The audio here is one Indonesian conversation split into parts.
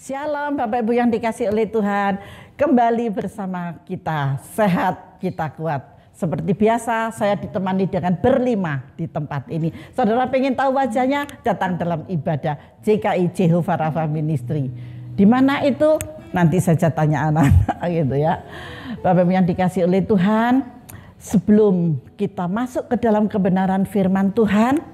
Shalom Bapak Ibu yang dikasih oleh Tuhan. Kembali bersama kita, sehat kita kuat. Seperti biasa saya ditemani dengan berlima di tempat ini. Saudara pengen tahu wajahnya? Datang dalam ibadah JKI Jehovah Rapha Ministry. Di mana itu? Nanti saja tanya anak-anak gitu ya. Bapak Ibu yang dikasih oleh Tuhan, sebelum kita masuk ke dalam kebenaran firman Tuhan,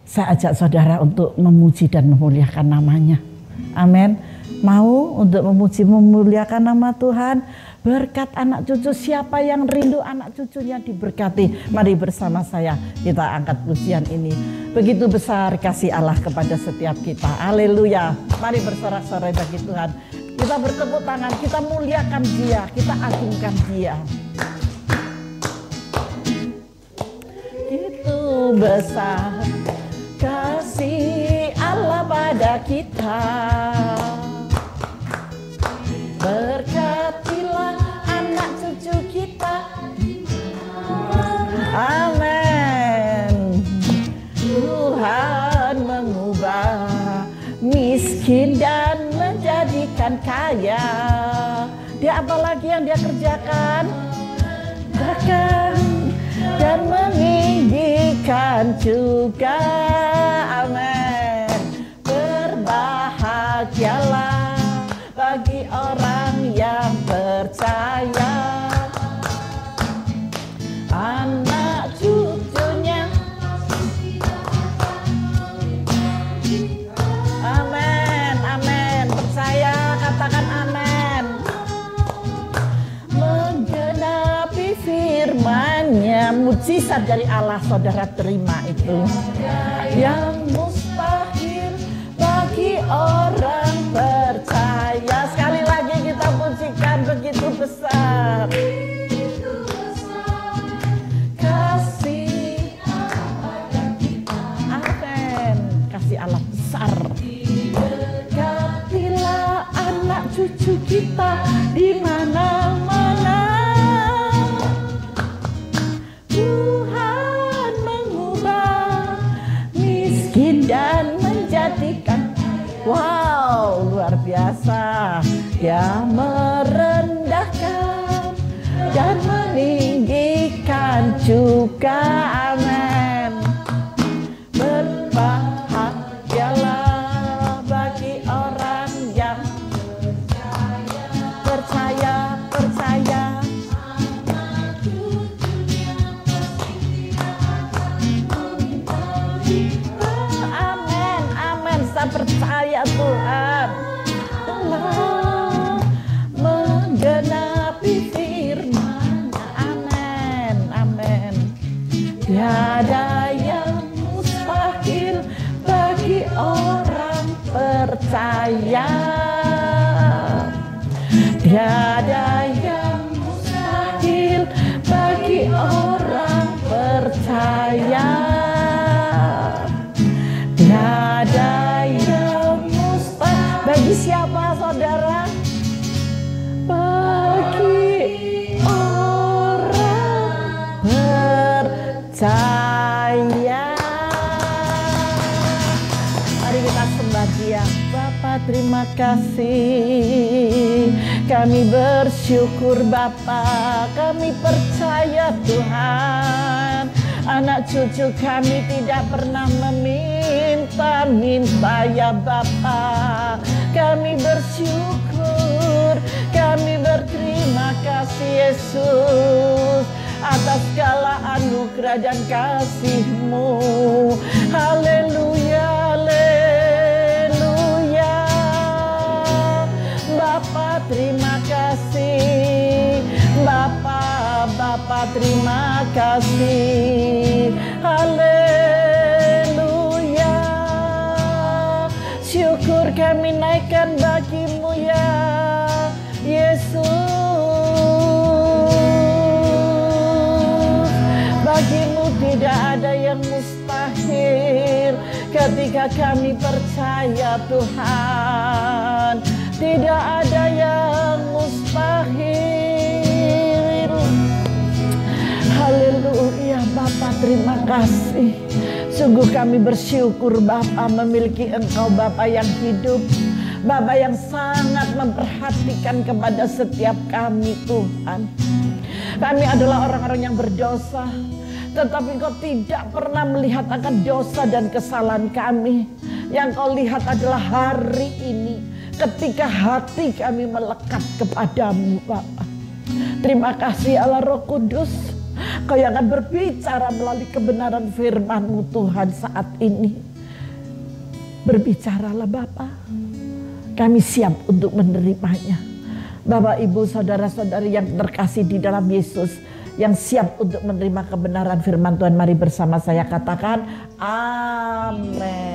saya ajak saudara untuk memuji dan memuliakan namanya. Amin. Mau untuk memuji memuliakan nama Tuhan, berkat anak cucu. Siapa yang rindu anak cucunya diberkati? Mari bersama saya kita angkat pujian ini. Begitu besar kasih Allah kepada setiap kita. Haleluya. Mari bersorak-sorai bagi Tuhan. Kita bertepuk tangan, kita muliakan Dia, kita agungkan Dia. Itu besar kasih Allah pada kita. Berkatilah anak cucu kita. Amin. Tuhan mengubah miskin dan menjadikan kaya. Dia apalagi yang dia kerjakan? Bahkan dan meninggikan juga. Amin. Berbahagialah bagi orang yang percaya, anak cucunya. Amin, amin. Percaya, katakan amin. Menggenapi firman-Nya, mujizat dari Allah, saudara terima itu. Yang mustahil bagi orang percaya. Sekali lagi kita pujikan, begitu besar kasih Amin. Kasih Allah besar. Berkatilah anak cucu kita di mana-mana. Tuhan mengubah miskin dan menjadikan. Wow, luar biasa. Dia merendahkan dan meninggikan juga. Amin. Berbahagialah bagi orang yang percaya. Amin, amin. Saya percaya Tuhan telah menggenapi firman-Nya. Amin, amin. Tiada yang mustahil bagi orang percaya. Tiada yang mustahil bagi orang percaya. Tiada yang mustahil bagi siapa, saudara? Bagi orang percaya. Mari kita sembah Dia. Bapa, terima kasih. Kami bersyukur Bapa, kami percaya Tuhan. Anak cucu kami tidak pernah meminta-minta ya Bapa. Kami bersyukur, kami berterima kasih Yesus atas segala anugerah dan kasih-Mu. Haleluya, haleluya. Bapa terima kasih, Bapa terima kasih. Haleluya. Syukur kami naikkan bagi-Mu ya Yesus. Bagi-Mu tidak ada yang mustahil ketika kami percaya Tuhan. Tidak ada yang mustahil. Haleluya. Bapa terima kasih. Sungguh kami bersyukur Bapa memiliki Engkau Bapa yang hidup. Bapa yang sangat memperhatikan kepada setiap kami Tuhan. Kami adalah orang-orang yang berdosa, tetapi Engkau tidak pernah melihat akan dosa dan kesalahan kami. Yang Kau lihat adalah hari ini ketika hati kami melekat kepadamu Bapa. Terima kasih Allah Roh Kudus, Kau yang akan berbicara melalui kebenaran firman-Mu Tuhan saat ini. Berbicaralah Bapa, kami siap untuk menerimanya. Bapak, Ibu, saudara-saudari yang terkasih di dalam Yesus, yang siap untuk menerima kebenaran firman Tuhan, mari bersama saya katakan amin.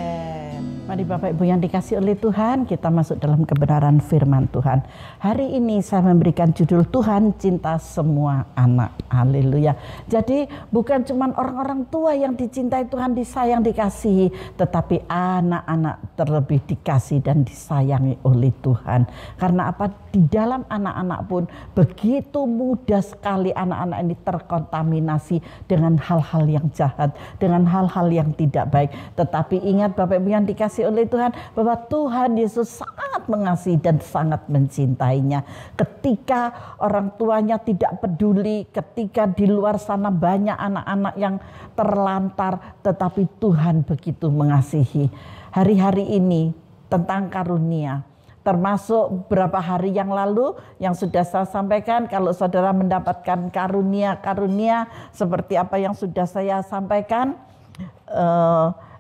Mari Bapak Ibu yang dikasih oleh Tuhan, kita masuk dalam kebenaran firman Tuhan. Hari ini saya memberikan judul Tuhan cinta semua anak. Haleluya. Jadi bukan cuma orang-orang tua yang dicintai Tuhan, disayang, dikasihi, tetapi anak-anak terlebih dikasih dan disayangi oleh Tuhan. Karena apa? Di dalam anak-anak pun begitu mudah sekali anak-anak ini terkontaminasi dengan hal-hal yang jahat, dengan hal-hal yang tidak baik. Tetapi ingat Bapak Ibu yang dikasih oleh Tuhan, bahwa Tuhan Yesus sangat mengasihi dan sangat mencintainya. Ketika orang tuanya tidak peduli, ketika di luar sana banyak anak-anak yang terlantar, tetapi Tuhan begitu mengasihi. Hari-hari ini tentang karunia, termasuk beberapa hari yang lalu yang sudah saya sampaikan, kalau saudara mendapatkan karunia-karunia seperti apa yang sudah saya sampaikan,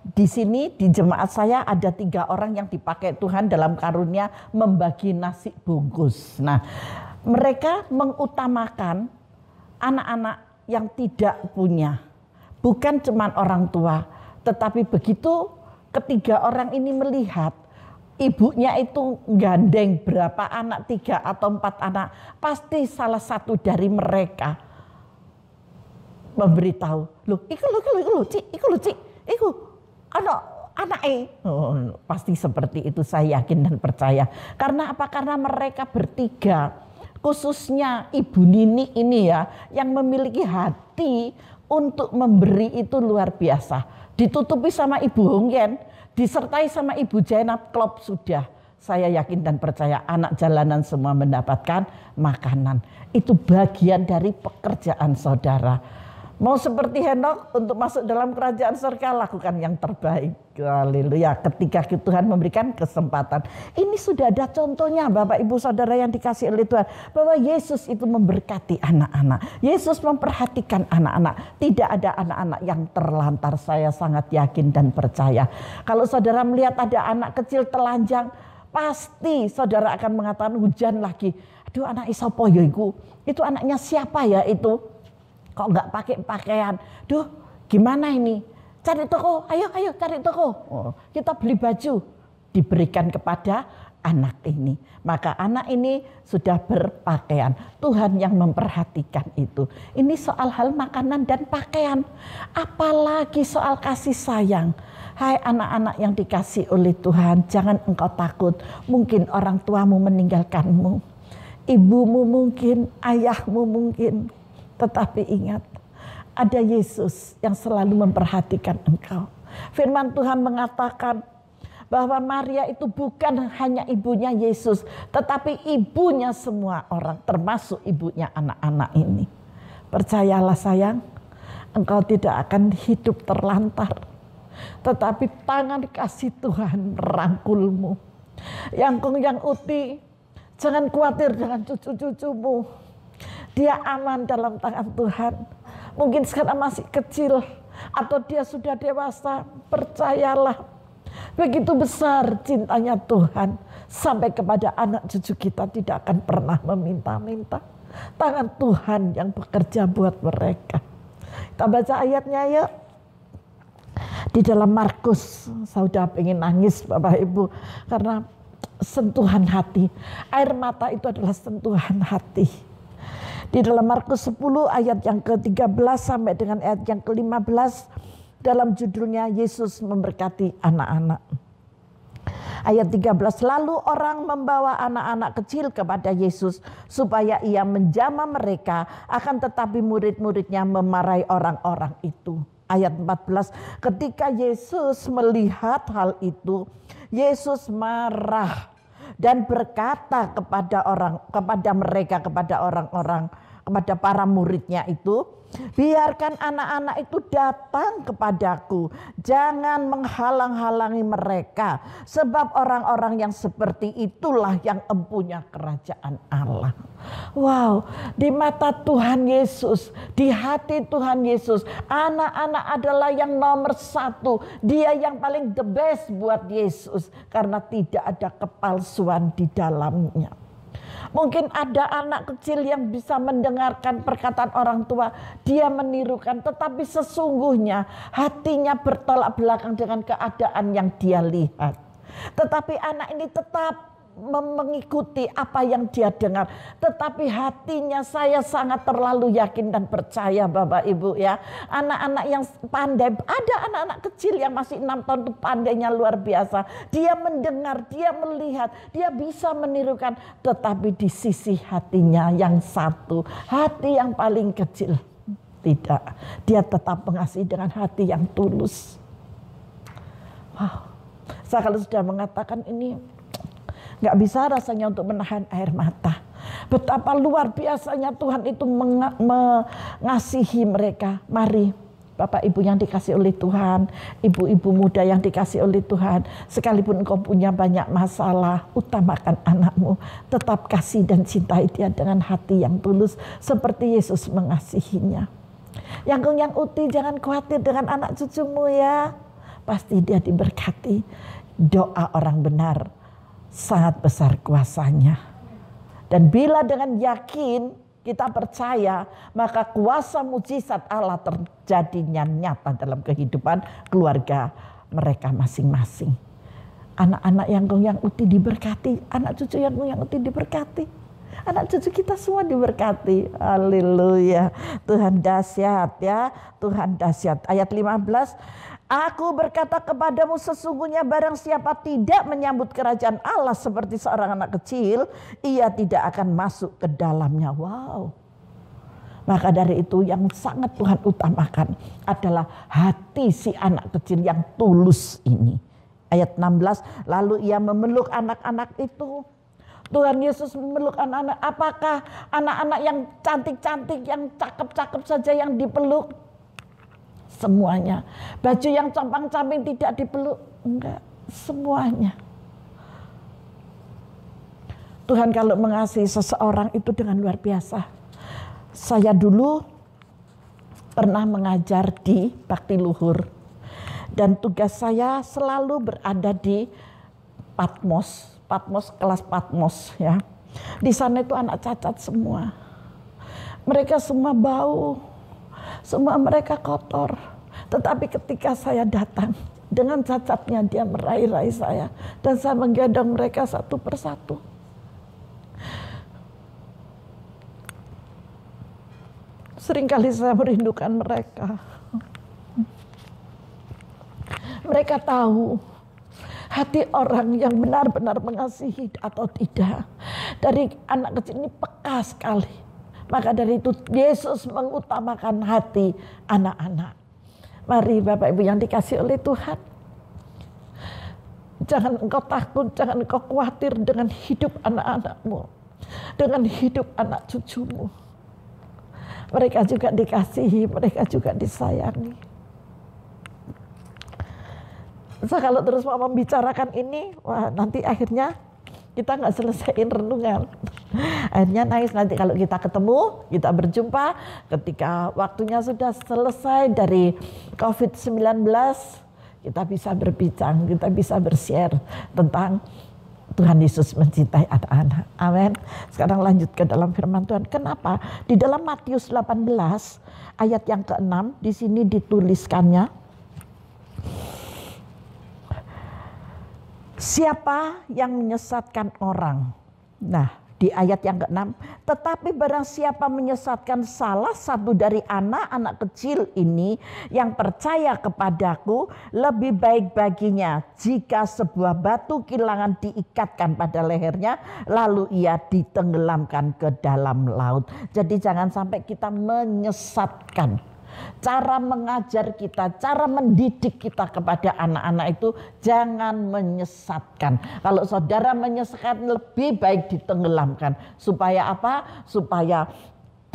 di sini di jemaat saya ada 3 orang yang dipakai Tuhan dalam karunia membagi nasi bungkus. Nah, mereka mengutamakan anak-anak yang tidak punya, bukan cuma orang tua, tetapi begitu ketiga orang ini melihat ibunya itu gandeng berapa anak, 3 atau 4 anak, pasti salah satu dari mereka memberitahu, loh, iku anak pasti seperti itu, saya yakin dan percaya. Karena apa? Karena mereka bertiga, khususnya Ibu Nini ini ya, yang memiliki hati untuk memberi itu luar biasa. Ditutupi sama Ibu Honggen, disertai sama Ibu Jainab Klop, sudah saya yakin dan percaya anak jalanan semua mendapatkan makanan. Itu bagian dari pekerjaan saudara. Mau seperti Henokh untuk masuk dalam kerajaan surga, lakukan yang terbaik. Haleluya. Ketika Tuhan memberikan kesempatan. Ini sudah ada contohnya Bapak Ibu Saudara yang dikasih oleh Tuhan. Bahwa Yesus itu memberkati anak-anak. Yesus memperhatikan anak-anak. Tidak ada anak-anak yang terlantar. Saya sangat yakin dan percaya. Kalau saudara melihat ada anak kecil telanjang, pasti saudara akan mengatakan hujan lagi. Aduh, anak Isopo ya itu anaknya siapa ya itu? Kok nggak pakai pakaian? Duh, gimana ini? Cari toko, ayo cari toko. Oh, kita beli baju. Diberikan kepada anak ini. Maka anak ini sudah berpakaian. Tuhan yang memperhatikan itu. Ini soal hal makanan dan pakaian. Apalagi soal kasih sayang. Hai anak-anak yang dikasih oleh Tuhan, jangan engkau takut. Mungkin orang tuamu meninggalkanmu. Ibumu mungkin, ayahmu mungkin. Tetapi ingat, ada Yesus yang selalu memperhatikan engkau. Firman Tuhan mengatakan bahwa Maria itu bukan hanya ibunya Yesus, tetapi ibunya semua orang, termasuk ibunya anak-anak ini. Percayalah sayang, engkau tidak akan hidup terlantar, tetapi tangan kasih Tuhan merangkulmu. Yang Uti, jangan khawatir dengan cucu-cucumu. Dia aman dalam tangan Tuhan. Mungkin sekarang masih kecil atau dia sudah dewasa. Percayalah, begitu besar cintanya Tuhan sampai kepada anak cucu kita, tidak akan pernah meminta-minta. Tangan Tuhan yang bekerja buat mereka. Kita baca ayatnya ya. Di dalam Markus, saya sudah pengen nangis Bapak Ibu, karena sentuhan hati. Air mata itu adalah sentuhan hati. Di dalam Markus 10 ayat yang ke-13 sampai dengan ayat yang ke-15, dalam judulnya Yesus memberkati anak-anak. Ayat 13, lalu orang membawa anak-anak kecil kepada Yesus supaya ia menjamah mereka, akan tetapi murid-muridnya memarahi orang-orang itu. Ayat 14, ketika Yesus melihat hal itu, Yesus marah. dan berkata kepada orang-orang, kepada para muridnya itu, biarkan anak-anak itu datang kepadaku, jangan menghalang-halangi mereka, sebab orang-orang yang seperti itulah yang empunya kerajaan Allah. Wow, di mata Tuhan Yesus, di hati Tuhan Yesus, anak-anak adalah yang nomor satu. Dia yang paling the best buat Yesus, karena tidak ada kepalsuan di dalamnya. Mungkin ada anak kecil yang bisa mendengarkan perkataan orang tua, dia menirukan, tetapi sesungguhnya hatinya bertolak belakang dengan keadaan yang dia lihat. Tetapi anak ini tetap mengikuti apa yang dia dengar, tetapi hatinya saya sangat terlalu yakin dan percaya Bapak Ibu ya. Anak-anak yang pandai, ada anak-anak kecil yang masih 6 tahun itu pandainya luar biasa. Dia mendengar, dia melihat, dia bisa menirukan, tetapi di sisi hatinya yang satu, hati yang paling kecil, tidak. Dia tetap mengasihi dengan hati yang tulus. Wow. Saya kalau sudah mengatakan ini, nggak bisa rasanya untuk menahan air mata. Betapa luar biasanya Tuhan itu mengasihi mereka. Mari Bapak Ibu yang dikasih oleh Tuhan, ibu-ibu muda yang dikasih oleh Tuhan, sekalipun engkau punya banyak masalah, utamakan anakmu. Tetap kasih dan cintai dia dengan hati yang tulus seperti Yesus mengasihinya. Yang uti, jangan khawatir dengan anak cucumu ya. Pasti dia diberkati. Doa orang benar sangat besar kuasanya. Dan bila dengan yakin kita percaya, maka kuasa mujizat Allah terjadinya nyata dalam kehidupan keluarga mereka masing-masing. Anak-anak yang uti diberkati, anak cucu yang uti diberkati. Anak cucu kita semua diberkati. Haleluya. Tuhan dahsyat ya. Tuhan dahsyat. Ayat 15. Aku berkata kepadamu, sesungguhnya barang siapa tidak menyambut kerajaan Allah seperti seorang anak kecil, ia tidak akan masuk ke dalamnya. Wow. Maka dari itu yang sangat Tuhan utamakan adalah hati si anak kecil yang tulus ini. Ayat 16, lalu ia memeluk anak-anak itu. Tuhan Yesus memeluk anak-anak. Apakah anak-anak yang cantik-cantik, yang cakep-cakep saja yang dipeluk? Semuanya. Baju yang compang-camping tidak dipeluk, enggak, semuanya. Tuhan kalau mengasihi seseorang itu dengan luar biasa. Saya dulu pernah mengajar di Bakti Luhur, dan tugas saya selalu berada di Patmos, kelas Patmos ya. Di sana itu anak cacat semua. Mereka semua bau, semua mereka kotor. Tetapi ketika saya datang, dengan cacatnya dia meraih-raih saya, dan saya menggendong mereka satu persatu. Seringkali saya merindukan mereka. Mereka tahu hati orang yang benar-benar mengasihi atau tidak. Dari anak kecil ini peka sekali. Maka dari itu Yesus mengutamakan hati anak-anak. Mari Bapak Ibu yang dikasih oleh Tuhan. Jangan engkau takut, jangan engkau khawatir dengan hidup anak-anakmu. Dengan hidup anak cucumu. Mereka juga dikasihi, mereka juga disayangi. Saya kalau terus mau membicarakan ini, wah nanti akhirnya kita nggak selesaiin renungan. Akhirnya nangis nanti kalau kita ketemu, kita berjumpa ketika waktunya sudah selesai dari COVID-19, kita bisa berbincang, kita bisa bershare tentang Tuhan Yesus mencintai anak-anak. Amin. Sekarang lanjut ke dalam firman Tuhan. Kenapa? Di dalam Matius 18 ayat yang ke-6 di sini dituliskannya, siapa yang menyesatkan orang? Nah, di ayat yang ke-6, tetapi barang siapa menyesatkan salah satu dari anak-anak kecil ini yang percaya kepadaku, lebih baik baginya jika sebuah batu kilangan diikatkan pada lehernya, lalu ia ditenggelamkan ke dalam laut. Jadi jangan sampai kita menyesatkan. Cara mengajar kita, cara mendidik kita kepada anak-anak itu jangan menyesatkan. Kalau saudara menyesatkan, lebih baik ditenggelamkan. Supaya apa? Supaya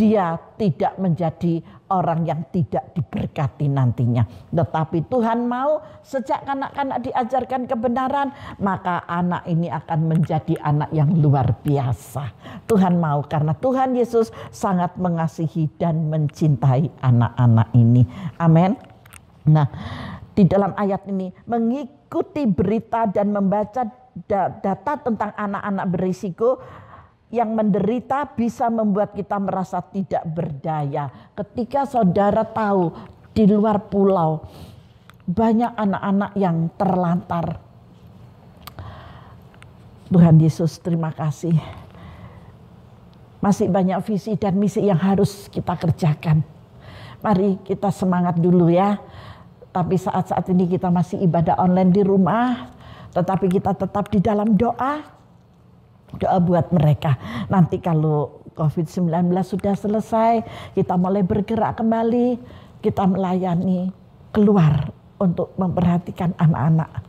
dia tidak menjadi orang yang tidak diberkati nantinya. Tetapi Tuhan mau sejak kanak-kanak diajarkan kebenaran, maka anak ini akan menjadi anak yang luar biasa. Tuhan mau, karena Tuhan Yesus sangat mengasihi dan mencintai anak-anak ini. Amin. Nah, di dalam ayat ini, mengikuti berita dan membaca data tentang anak-anak berisiko yang menderita bisa membuat kita merasa tidak berdaya. Ketika saudara tahu di luar pulau banyak anak-anak yang terlantar. Tuhan Yesus, terima kasih. Masih banyak visi dan misi yang harus kita kerjakan. Mari kita semangat dulu ya. Tapi saat-saat ini kita masih ibadah online di rumah, tetapi kita tetap di dalam doa. Doa buat mereka. Nanti kalau COVID-19 sudah selesai, kita mulai bergerak kembali, kita melayani keluar untuk memperhatikan anak-anak.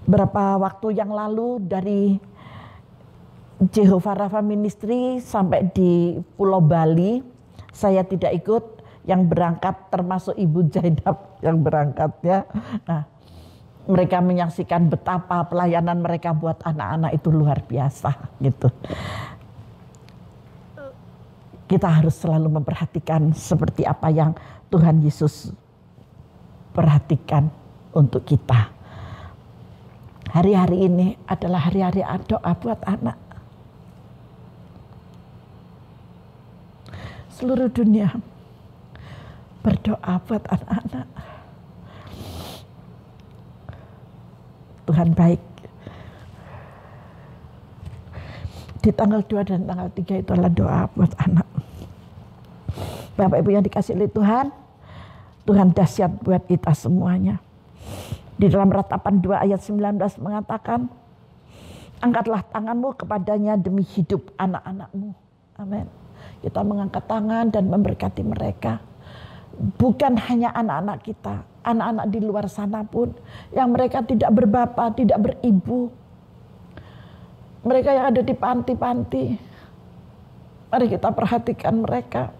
Berapa waktu yang lalu dari Jehovah Rafa Ministry sampai di Pulau Bali, saya tidak ikut, yang berangkat termasuk Ibu Zainab yang berangkat ya. Nah, mereka menyaksikan betapa pelayanan mereka buat anak-anak itu luar biasa gitu. Kita harus selalu memperhatikan seperti apa yang Tuhan Yesus perhatikan untuk kita. Hari-hari ini adalah hari-hari doa buat anak. Seluruh dunia berdoa buat anak-anak. Tuhan baik. Di tanggal 2 dan tanggal 3 itu adalah doa buat anak. Bapak Ibu yang dikasihi oleh Tuhan, Tuhan dahsyat buat kita semuanya. Di dalam Ratapan 2 ayat 19 mengatakan, angkatlah tanganmu kepadanya demi hidup anak-anakmu. Amin. Kita mengangkat tangan dan memberkati mereka. Bukan hanya anak-anak kita, anak-anak di luar sana pun yang mereka tidak berbapa, tidak beribu. Mereka yang ada di panti-panti. Mari kita perhatikan mereka.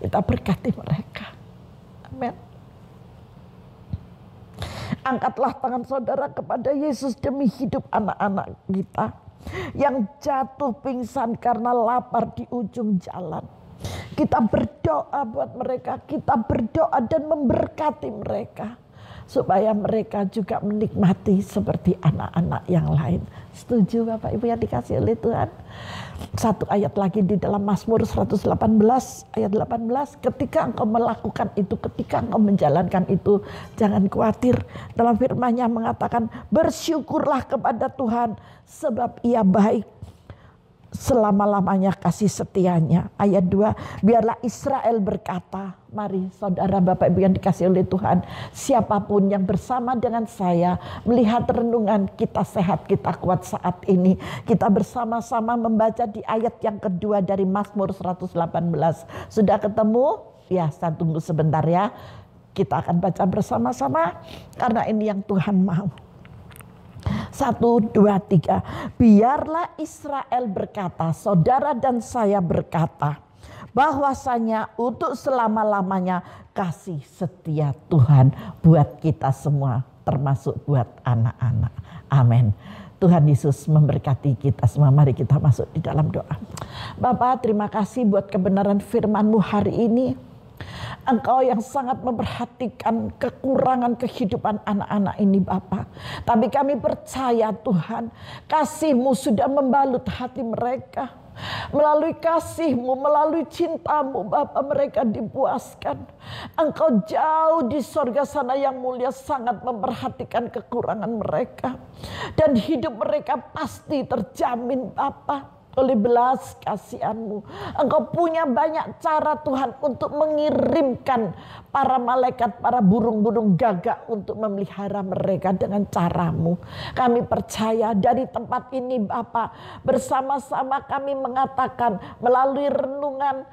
Kita berkati mereka. Amin. Angkatlah tangan saudara kepada Yesus demi hidup anak-anak kita yang jatuh pingsan karena lapar di ujung jalan. Kita berdoa buat mereka, kita berdoa dan memberkati mereka supaya mereka juga menikmati seperti anak-anak yang lain. Setuju Bapak Ibu yang dikasihi oleh Tuhan? Satu ayat lagi di dalam Mazmur 118 ayat 18, ketika engkau melakukan itu, ketika engkau menjalankan itu, jangan khawatir. Dalam firman-Nya mengatakan, bersyukurlah kepada Tuhan sebab Ia baik, selama-lamanya kasih setianya. Ayat 2, biarlah Israel berkata, mari saudara Bapak Ibu yang dikasihi oleh Tuhan, siapapun yang bersama dengan saya melihat renungan kita sehat, kita kuat saat ini, kita bersama-sama membaca di ayat yang kedua dari Mazmur 118. Sudah ketemu? Ya, saya tunggu sebentar ya. Kita akan baca bersama-sama karena ini yang Tuhan mau. 1, 2, 3. Biarlah Israel berkata, saudara dan saya berkata, bahwasanya untuk selama-lamanya kasih setia Tuhan buat kita semua, termasuk buat anak-anak. Amin. Tuhan Yesus memberkati kita semua. Mari kita masuk di dalam doa. Bapa, terima kasih buat kebenaran firman-Mu hari ini. Engkau yang sangat memperhatikan kekurangan kehidupan anak-anak ini Bapa. Tapi kami percaya Tuhan, kasih-Mu sudah membalut hati mereka. Melalui kasih-Mu, melalui cinta-Mu Bapa, mereka dipuaskan. Engkau jauh di sorga sana yang mulia sangat memperhatikan kekurangan mereka. Dan hidup mereka pasti terjamin Bapa oleh belas kasihan-Mu. Engkau punya banyak cara Tuhan untuk mengirimkan para malaikat, para burung-burung gagak untuk memelihara mereka dengan cara-Mu. Kami percaya dari tempat ini Bapa, bersama-sama kami mengatakan melalui renungan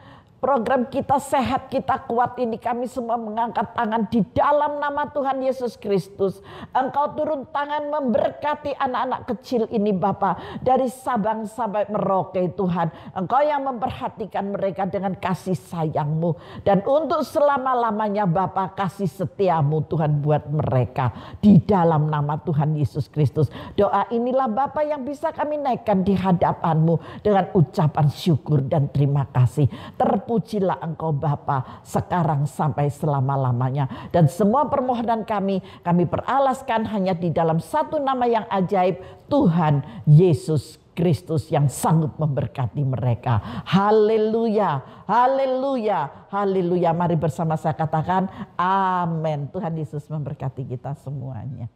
program Kita Sehat Kita Kuat ini kami semua mengangkat tangan di dalam nama Tuhan Yesus Kristus. Engkau turun tangan memberkati anak-anak kecil ini Bapa, dari Sabang sampai Merauke Tuhan. Engkau yang memperhatikan mereka dengan kasih sayang-Mu, dan untuk selama-lamanya Bapa, kasih setia-Mu Tuhan buat mereka di dalam nama Tuhan Yesus Kristus. Doa inilah Bapa yang bisa kami naikkan di hadapan-Mu dengan ucapan syukur dan terima kasih. Terpujilah Engkau Bapa sekarang sampai selama-lamanya. Dan semua permohonan kami peralaskan hanya di dalam satu nama yang ajaib, Tuhan Yesus Kristus yang sanggup memberkati mereka. Haleluya, haleluya, haleluya. Mari bersama saya katakan amin. Tuhan Yesus memberkati kita semuanya.